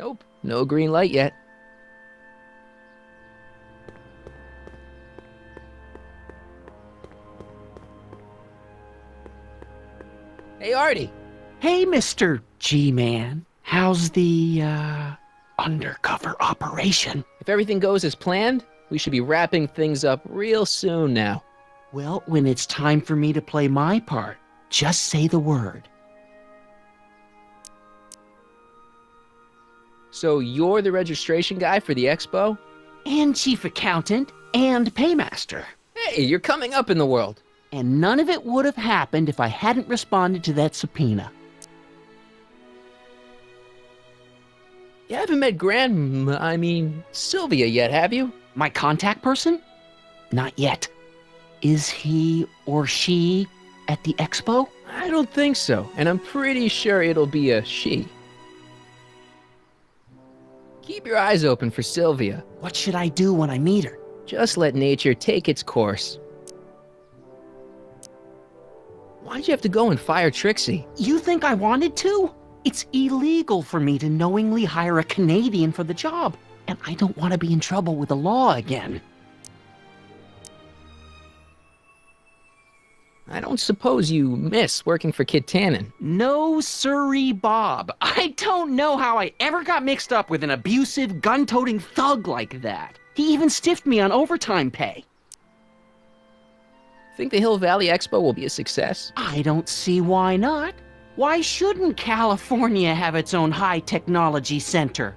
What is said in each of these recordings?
Nope, no green light yet. Hey, Artie. Hey, Mr. G-Man. How's the, undercover operation? If everything goes as planned, we should be wrapping things up real soon now. Well, when it's time for me to play my part, just say the word. So you're the registration guy for the expo? And chief accountant, and paymaster. Hey, you're coming up in the world. And none of it would have happened if I hadn't responded to that subpoena. You haven't met Sylvia yet, have you? My contact person? Not yet. Is he or she at the expo? I don't think so, and I'm pretty sure it'll be a she. Keep your eyes open for Sylvia. What should I do when I meet her? Just let nature take its course. Why'd you have to go and fire Trixie? You think I wanted to? It's illegal for me to knowingly hire a Canadian for the job, and I don't want to be in trouble with the law again. I don't suppose you miss working for Kit Tannen. No siree, Bob. I don't know how I ever got mixed up with an abusive, gun-toting thug like that. He even stiffed me on overtime pay. Think the Hill Valley Expo will be a success? I don't see why not. Why shouldn't California have its own high-technology center?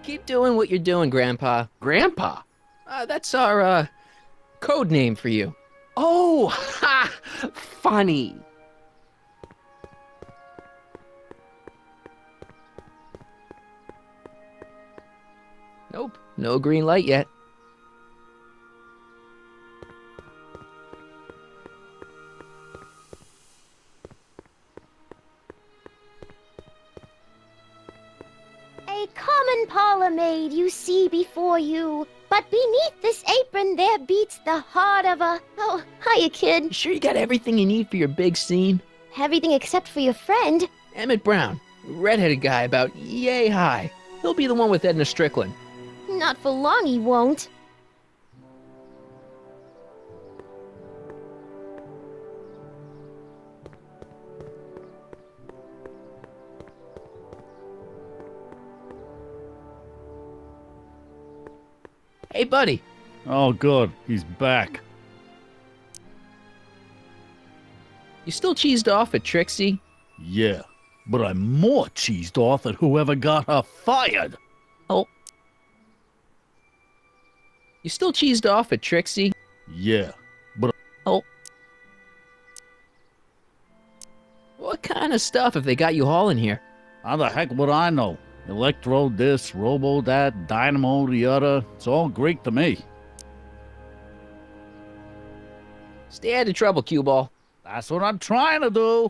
Keep doing what you're doing, Grandpa. Grandpa? That's our, code name for you. Oh, ha! Funny. Nope, no green light yet. A common parlor maid you see before you, but beneath this apron there beats the heart of a... Oh, hiya, kid. You sure you got everything you need for your big scene? Everything except for your friend. Emmett Brown, redheaded guy about yay high. He'll be the one with Edna Strickland. Not for long he won't. Hey, buddy. Oh, good. He's back. You still cheesed off at Trixie? Yeah, but I'm more cheesed off at whoever got her fired. Oh. You still cheesed off at Trixie? Yeah, but... Oh. What kind of stuff have they got you hauling here? How the heck would I know? Electro this, robo that, dynamo the other. It's all Greek to me. Stay out of trouble, cue ball. That's what I'm trying to do.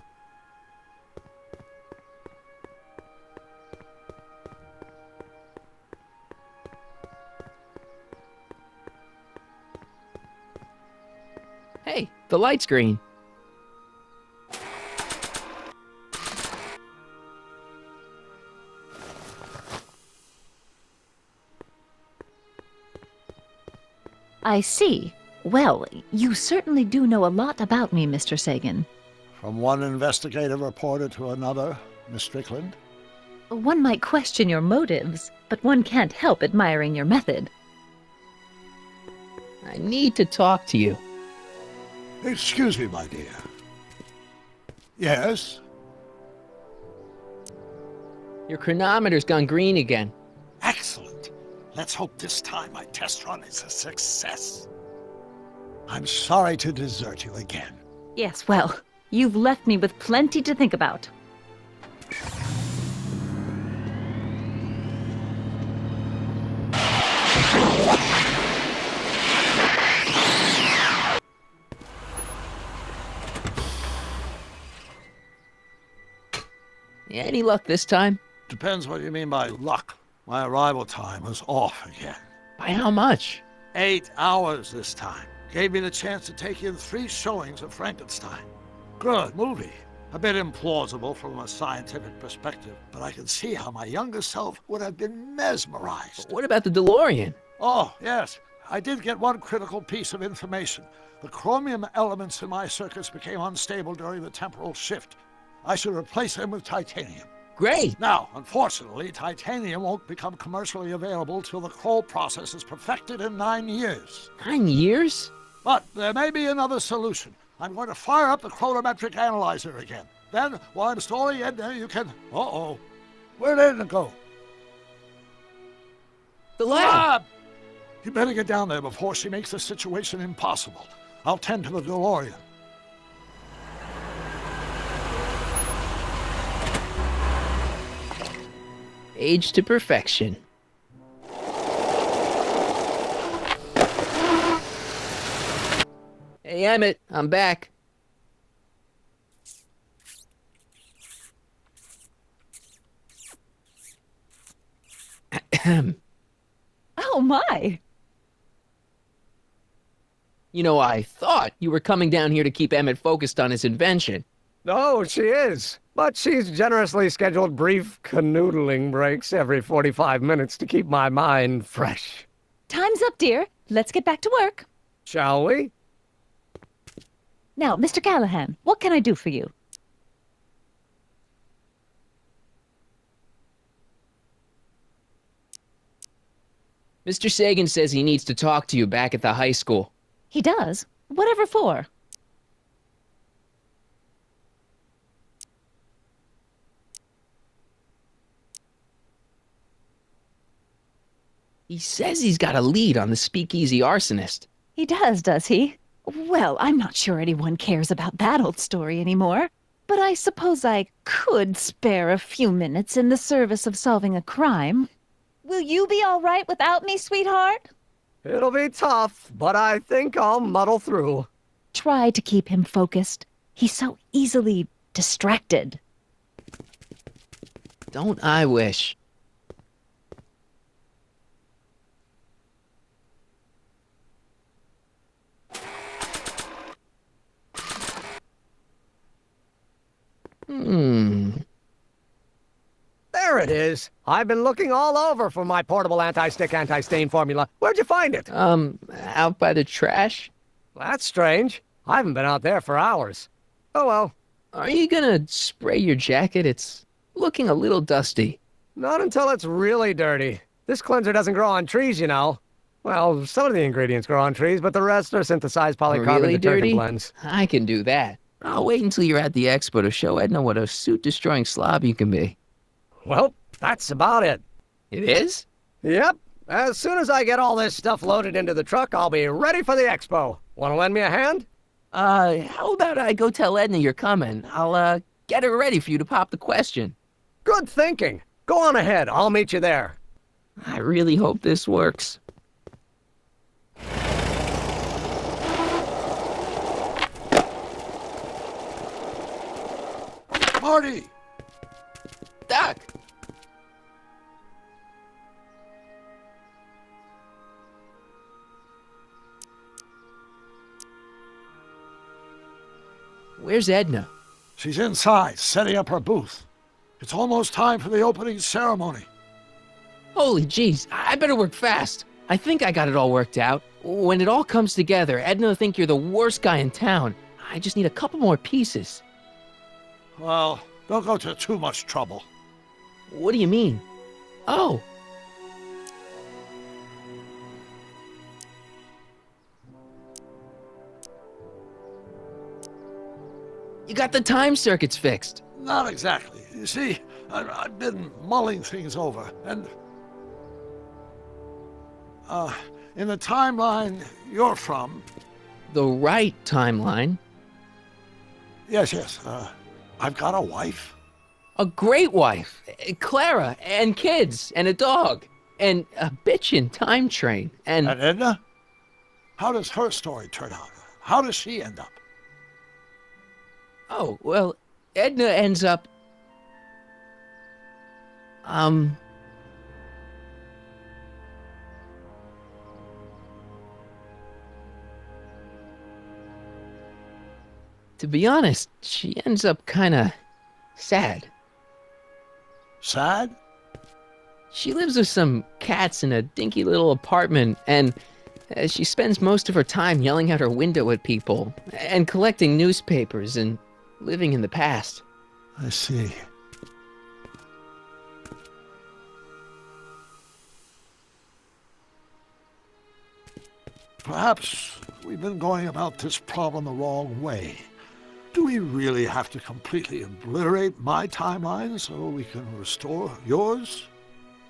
Hey, the light's green. I see. Well, you certainly do know a lot about me, Mr. Sagan. From one investigative reporter to another, Miss Strickland? One might question your motives, but one can't help admiring your method. I need to talk to you. Excuse me, my dear. Yes? Your chronometer's gone green again. Excellent. Let's hope this time my test run is a success. I'm sorry to desert you again. Yes, well, you've left me with plenty to think about. Any luck this time? Depends what you mean by luck. My arrival time was off again. By how much? 8 hours this time. Gave me the chance to take in 3 showings of Frankenstein. Good movie. A bit implausible from a scientific perspective, but I can see how my younger self would have been mesmerized. What about the DeLorean? Oh, yes. I did get one critical piece of information. The chromium elements in my circuits became unstable during the temporal shift. I should replace them with titanium. Great. Now, unfortunately, titanium won't become commercially available till the Kroll process is perfected in 9 years. 9 years? But there may be another solution. I'm going to fire up the chronometric analyzer again. Then, while I'm stalling Edna, you can... Uh-oh. Where'd Edna go? The lab! You better get down there before she makes the situation impossible. I'll tend to the DeLorean. Age to perfection. Hey, Emmett, I'm back. Oh my! You know, I thought you were coming down here to keep Emmett focused on his invention. Oh, she is. But she's generously scheduled brief canoodling breaks every 45 minutes to keep my mind fresh. Time's up, dear. Let's get back to work. Shall we? Now, Mr. Callahan, what can I do for you? Mr. Sagan says he needs to talk to you back at the high school. He does? Whatever for? He says he's got a lead on the speakeasy arsonist. He does he? Well, I'm not sure anyone cares about that old story anymore. But I suppose I could spare a few minutes in the service of solving a crime. Will you be all right without me, sweetheart? It'll be tough, but I think I'll muddle through. Try to keep him focused. He's so easily distracted. Don't I wish? There it is. I've been looking all over for my portable anti-stick, anti-stain formula. Where'd you find it? Out by the trash? That's strange. I haven't been out there for hours. Oh well. Are you gonna spray your jacket? It's looking a little dusty. Not until it's really dirty. This cleanser doesn't grow on trees, you know. Well, some of the ingredients grow on trees, but the rest are synthesized polycarbonate Really detergent dirty? blends. I can do that. I'll wait until you're at the expo to show Edna what a suit-destroying slob you can be. Well, that's about it. It is? Yep. As soon as I get all this stuff loaded into the truck, I'll be ready for the expo. Want to lend me a hand? How about I go tell Edna you're coming? I'll, get her ready for you to pop the question. Good thinking. Go on ahead. I'll meet you there. I really hope this works. Marty! Doc! Where's Edna? She's inside, setting up her booth. It's almost time for the opening ceremony. Holy jeez, I better work fast. I think I got it all worked out. When it all comes together, Edna will think you're the worst guy in town. I just need a couple more pieces. Well, don't go to too much trouble. What do you mean? Oh. You got the time circuits fixed. Not exactly. You see, I've been mulling things over, and... in the timeline you're from... The right timeline? Yes, I've got a wife. A great wife, Clara, and kids, and a dog, and a bitchin' time train, And Edna? How does her story turn out? How does she end up? Oh, well, Edna ends up... To be honest, she ends up kinda sad. Sad? She lives with some cats in a dinky little apartment, and she spends most of her time yelling out her window at people, and collecting newspapers, and living in the past. I see. Perhaps we've been going about this problem the wrong way. Do we really have to completely obliterate my timeline so we can restore yours?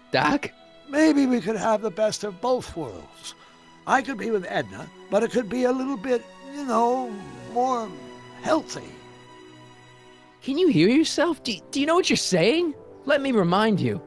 Doc? Maybe we could have the best of both worlds. I could be with Edna, but it could be a little bit, more healthy. Can you hear yourself? Do you know what you're saying? Let me remind you.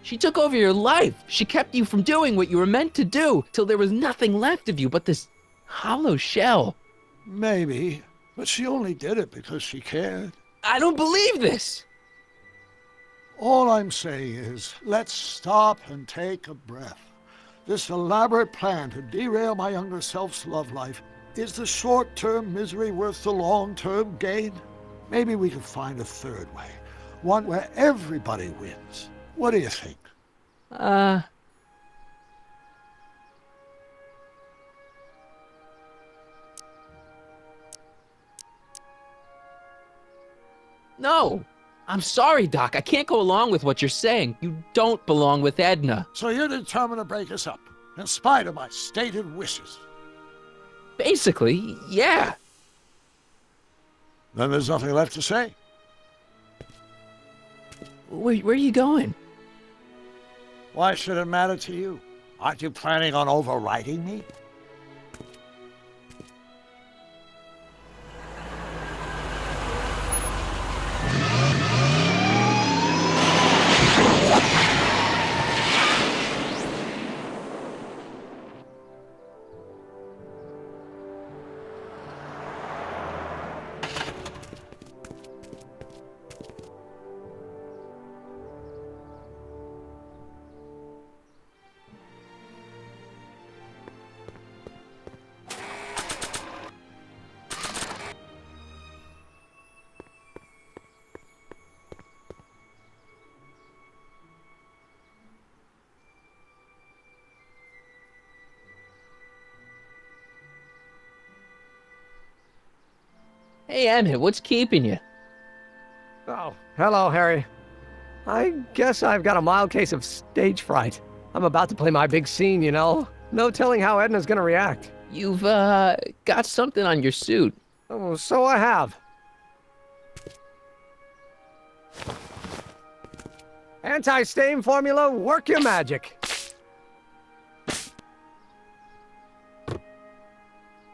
She took over your life. She kept you from doing what you were meant to do, till there was nothing left of you but this hollow shell. Maybe, but she only did it because she cared. I don't believe this. All I'm saying is, let's stop and take a breath. This elaborate plan to derail my younger self's love life, is the short-term misery worth the long-term gain? Maybe we could find a third way, one where everybody wins. What do you think? No. I'm sorry, Doc. I can't go along with what you're saying. You don't belong with Edna. So you're determined to break us up, in spite of my stated wishes? Basically, yeah. Then there's nothing left to say. Where are you going? Why should it matter to you? Aren't you planning on overriding me? Hey, Emmett, what's keeping you? Oh, hello, Harry. I guess I've got a mild case of stage fright. I'm about to play my big scene, you know? No telling how Edna's gonna react. You've, got something on your suit. Oh, so I have. Anti-stain formula, work your magic.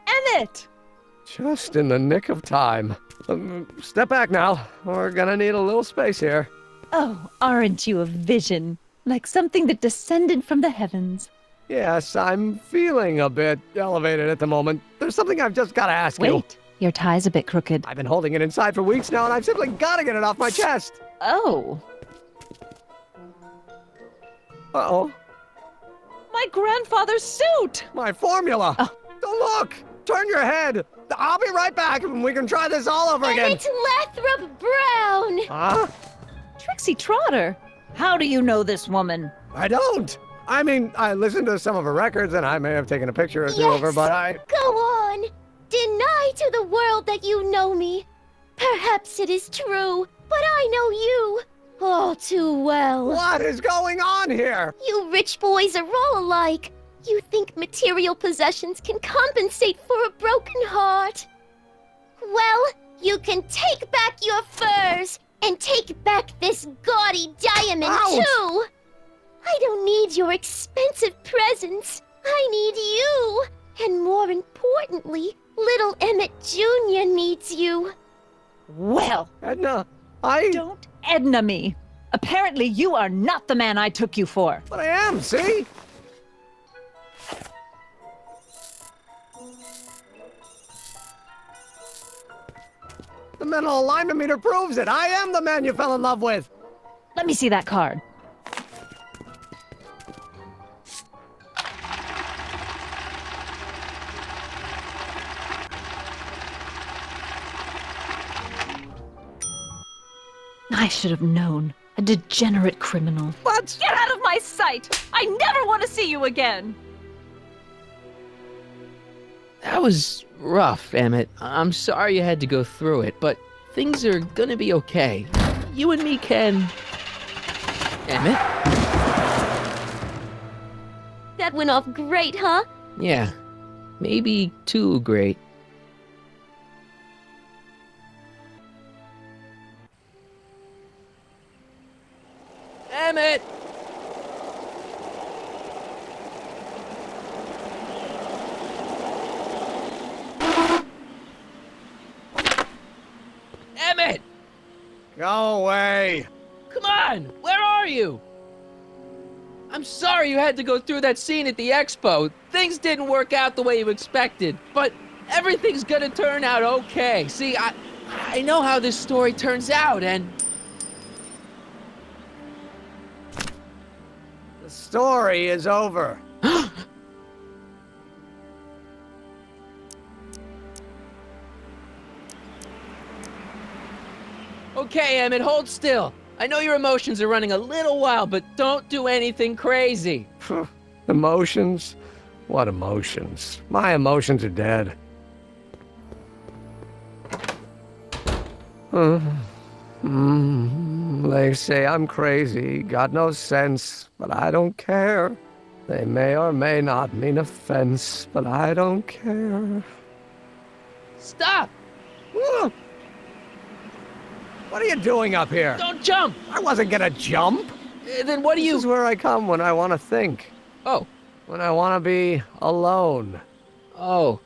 Emmett! Just in the nick of time. Step back now. We're gonna need a little space here. Oh, aren't you a vision? Like something that descended from the heavens. Yes, I'm feeling a bit elevated at the moment. There's something I've just gotta ask you. Wait, your tie's a bit crooked. I've been holding it inside for weeks now, and I've simply gotta get it off my chest. Oh, Uh-oh. my grandfather's suit! My formula! Oh. Don't look! Turn your head! I'll be right back, and we can try this all over again. Emmett Lathrop Brown! Huh? Trixie Trotter! How do you know this woman? I don't! I mean, I listened to some of her records, and I may have taken a picture or two of her, but I... Go on! Deny to the world that you know me. Perhaps it is true, but I know you all too well. What is going on here? You rich boys are all alike. You think material possessions can compensate for a broken heart. Well, you can take back your furs and take back this gaudy diamond, Ouch! too. I don't need your expensive presents. I need you. And more importantly, little Emmett Jr. needs you. Well, Edna, don't Edna me. Apparently you are not the man I took you for. But I am, see? The mental alignment meter proves it. I am the man you fell in love with. Let me see that card. I should have known. A degenerate criminal. What? Get out of my sight! I never want to see you again! That was rough, Emmett. I'm sorry you had to go through it, but things are gonna be okay. You and me can... Emmett? That went off great, huh? Yeah, maybe too great. Emmett! Emmett! Go away. Come on! Where are you? I'm sorry you had to go through that scene at the expo. Things didn't work out the way you expected, but everything's gonna turn out okay. See, I know how this story turns out, and... The story is over. Okay, Emmett, hold still. I know your emotions are running a little wild, but don't do anything crazy. Emotions? What emotions? My emotions are dead. They say I'm crazy, got no sense, but I don't care. They may or may not mean offense, but I don't care. Stop! What are you doing up here? Don't jump! I wasn't gonna jump. Then what do This you... is where I come when I want to think. Oh. When I want to be alone. Oh.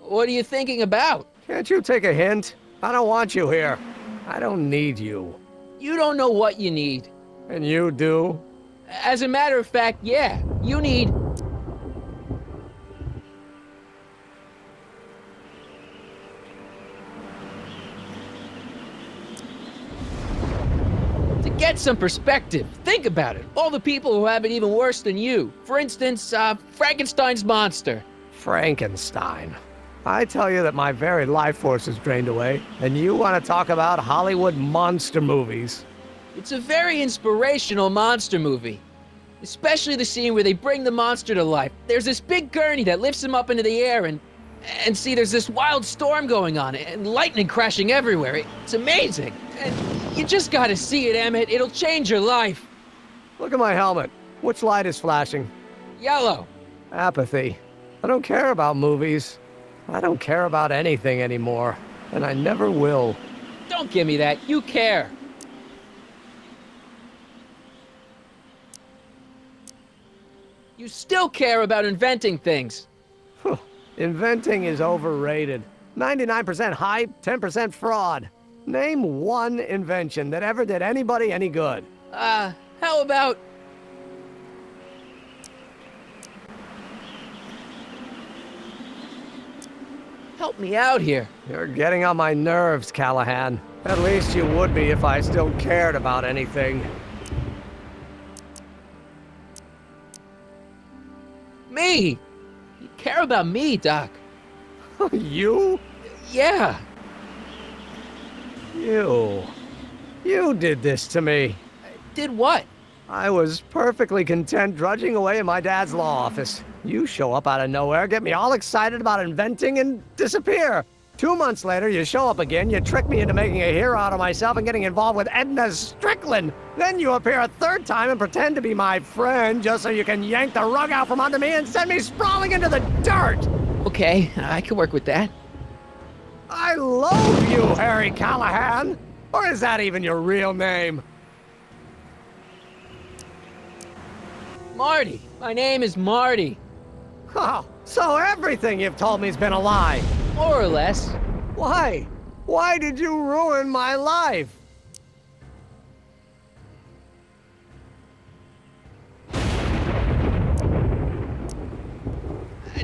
What are you thinking about? Can't you take a hint? I don't want you here. I don't need you. You don't know what you need. And you do? As a matter of fact, yeah. You need... To get some perspective, think about it. All the people who have it even worse than you. For instance, Frankenstein's monster. Frankenstein. I tell you that my very life force is drained away, and you want to talk about Hollywood monster movies. It's a very inspirational monster movie. Especially the scene where they bring the monster to life. There's this big gurney that lifts him up into the air and see, there's this wild storm going on and lightning crashing everywhere. It's amazing. And you just gotta see it, Emmett. It'll change your life. Look at my helmet. Which light is flashing? Yellow. Apathy. I don't care about movies. I don't care about anything anymore. And I never will. Don't give me that. You care. You still care about inventing things. Inventing is overrated. 99% hype, 10% fraud. Name one invention that ever did anybody any good. How about... Help me out here. You're getting on my nerves, Callahan. At least you would be if I still cared about anything. Me! You care about me, Doc. You? Yeah. You did this to me. Did what? I was perfectly content drudging away in my dad's law office. You show up out of nowhere, get me all excited about inventing, and disappear. 2 months later, you show up again, you trick me into making a hero out of myself and getting involved with Edna Strickland. Then you appear a third time and pretend to be my friend just so you can yank the rug out from under me and send me sprawling into the dirt. Okay, I can work with that. I loathe you, Harry Callahan. Or is that even your real name? Marty. My name is Marty. Oh, so everything you've told me's been a lie. More or less. Why? Why did you ruin my life? I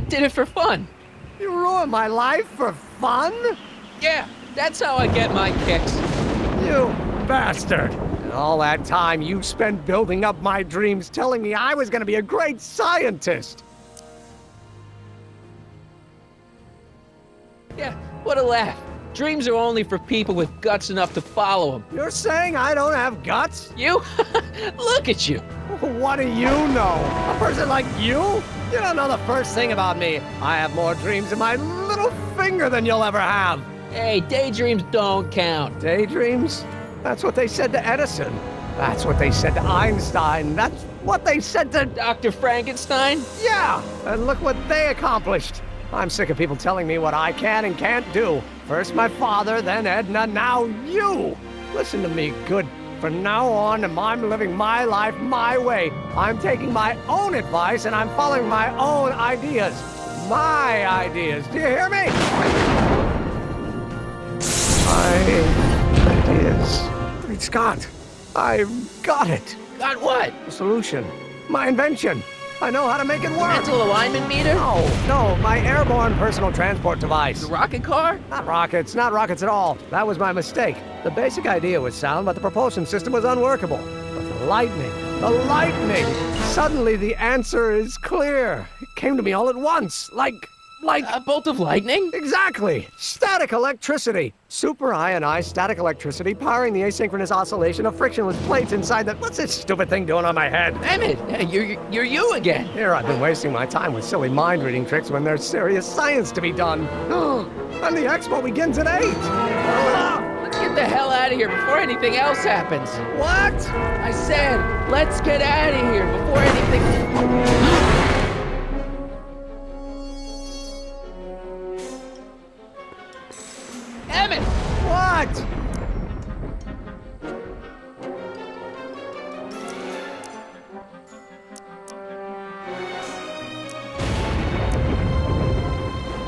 did it for fun. You ruined my life for fun? Yeah, that's how I get my kicks. You bastard! And all that time you spent building up my dreams, telling me I was gonna be a great scientist! Yeah, what a laugh. Dreams are only for people with guts enough to follow them. You're saying I don't have guts? You? Look at you. What do you know? A person like you? You don't know the first thing about me. I have more dreams in my little finger than you'll ever have. Hey, daydreams don't count. Daydreams? That's what they said to Edison. That's what they said to Einstein. That's what they said to... Dr. Frankenstein? Yeah! And look what they accomplished. I'm sick of people telling me what I can and can't do. First my father, then Edna, now you! Listen to me, good. From now on, I'm living my life my way. I'm taking my own advice and I'm following my own ideas. My ideas. Do you hear me? My ideas. Great Scott. I've got it. Got what? The solution. My invention. I know how to make it work. Mental alignment meter? No, my airborne personal transport device. The rocket car? Not rockets at all. That was my mistake. The basic idea was sound, but the propulsion system was unworkable. But the lightning! Suddenly the answer is clear. It came to me all at once, like... A bolt of lightning? Exactly! Static electricity! Super ionized static electricity powering the asynchronous oscillation of frictionless plates inside the... What's this stupid thing doing on my head? Emmett, you're you again. Here I've been wasting my time with silly mind-reading tricks when there's serious science to be done. And the expo begins at 8! Let's get the hell out of here before anything else happens. What? I said, let's get out of here before anything... Emmett! What?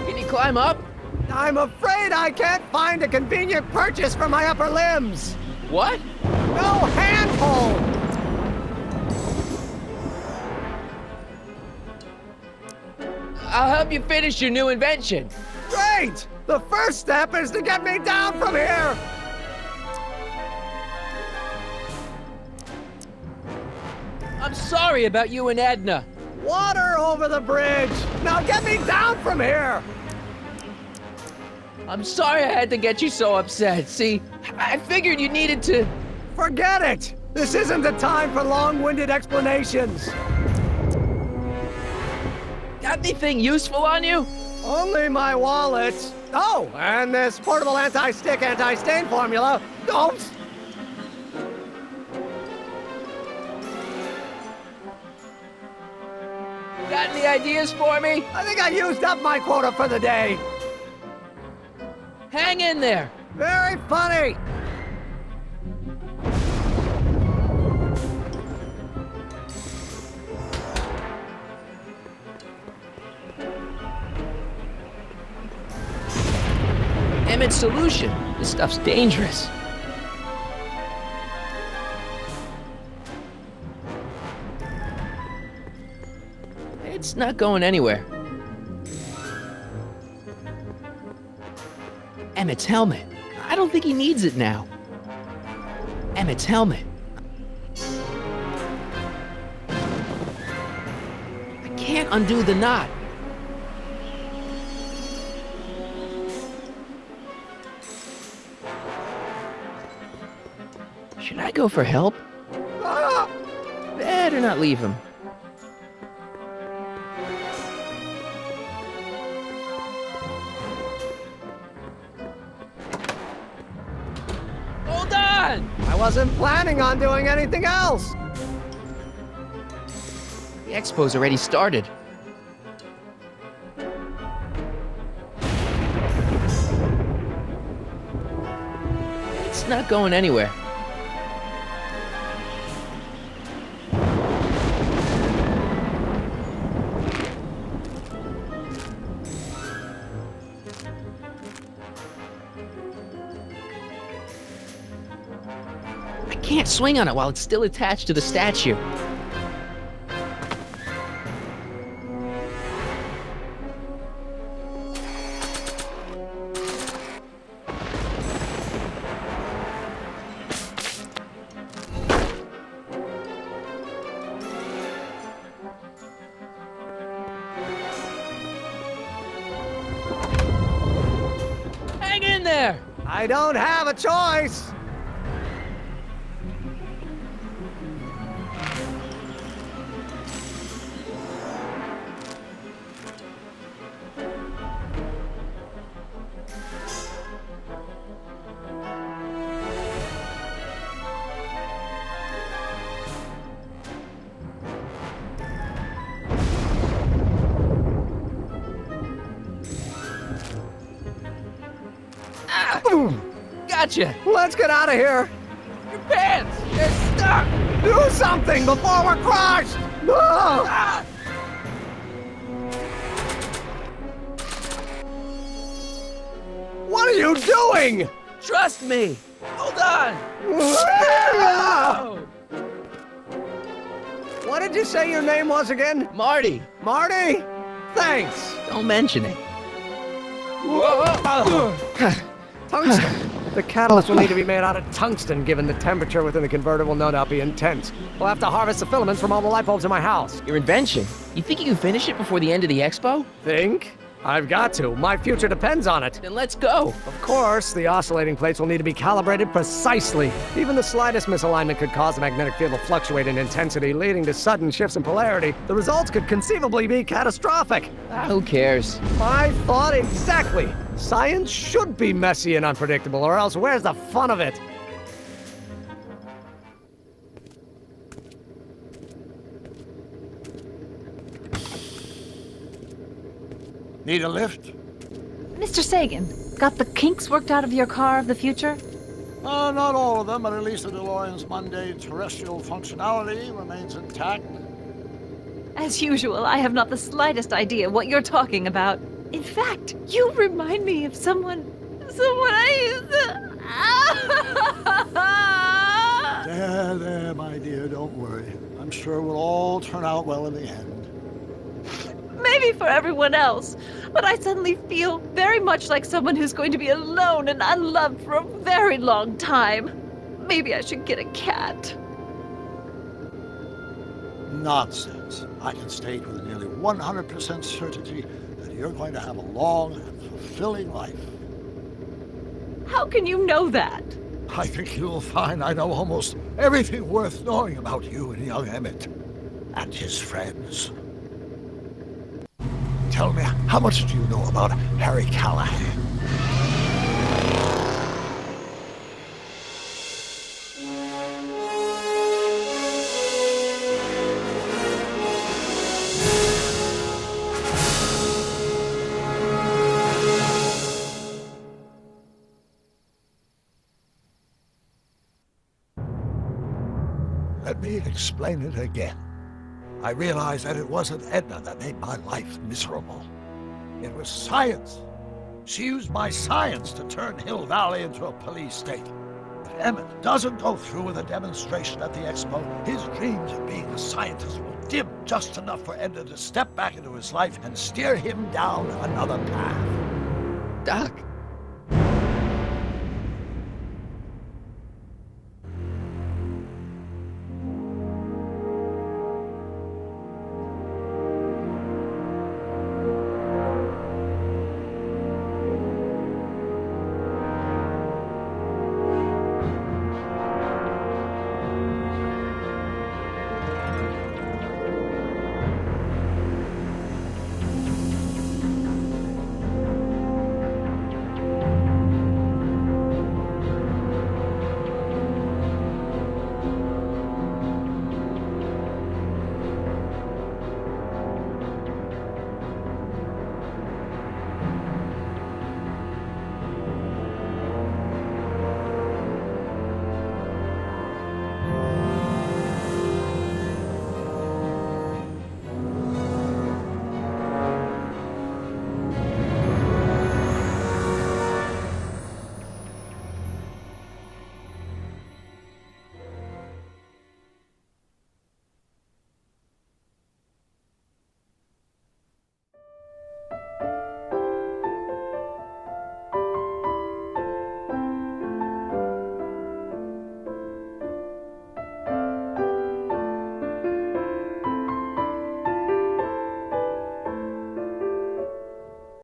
Can you climb up? I'm afraid I can't find a convenient purchase for my upper limbs. What? No handhold. I'll help you finish your new invention. Great! The first step is to get me down from here! I'm sorry about you and Edna. Water over the bridge! Now get me down from here! I'm sorry I had to get you so upset. See, I figured you needed to... Forget it! This isn't the time for long-winded explanations. Got anything useful on you? Only my wallet. Oh, and this portable anti-stick, anti-stain formula. Don't! Got any ideas for me? I think I used up my quota for the day. Hang in there. Very funny. Emmett's solution. This stuff's dangerous. It's not going anywhere. Emmett's helmet. I don't think he needs it now. Emmett's helmet. I can't undo the knot. Should I go for help? Ah! Better not leave him. Hold on! I wasn't planning on doing anything else. The expo's already started. It's not going anywhere. I can't swing on it while it's still attached to the statue. I don't have a choice! Gotcha! Let's get out of here! Your pants! They're stuck! Do something before we're crushed! No! Ah! What are you doing? Trust me! Hold on! What did you say your name was again? Marty! Marty? Thanks. Don't mention it. Tungsten. The catalyst will need to be made out of tungsten, given the temperature within the converter will no doubt be intense. We'll have to harvest the filaments from all the light bulbs in my house. Your invention. You think you can finish it before the end of the expo? Think? I've got to. My future depends on it. Then let's go. Of course, the oscillating plates will need to be calibrated precisely. Even the slightest misalignment could cause the magnetic field to fluctuate in intensity, leading to sudden shifts in polarity. The results could conceivably be catastrophic. Who cares? I thought exactly. Science should be messy and unpredictable, or else where's the fun of it? Need a lift? Mr. Sagan, got the kinks worked out of your car of the future? Not all of them, but at least the DeLorean's mundane terrestrial functionality remains intact. As usual, I have not the slightest idea what you're talking about. In fact, you remind me of someone I used to... There, my dear, don't worry. I'm sure we'll all turn out well in the end. Maybe for everyone else, but I suddenly feel very much like someone who's going to be alone and unloved for a very long time. Maybe I should get a cat. Nonsense. I can state with nearly 100% certainty that you're going to have a long and fulfilling life. How can you know that? I think you'll find I know almost everything worth knowing about you and young Emmett and his friends. Tell me, how much do you know about Harry Callahan? Let me explain it again. I realized that it wasn't Edna that made my life miserable. It was science. She used my science to turn Hill Valley into a police state. If Emmett doesn't go through with a demonstration at the expo, his dreams of being a scientist will dim just enough for Edna to step back into his life and steer him down another path. Doc,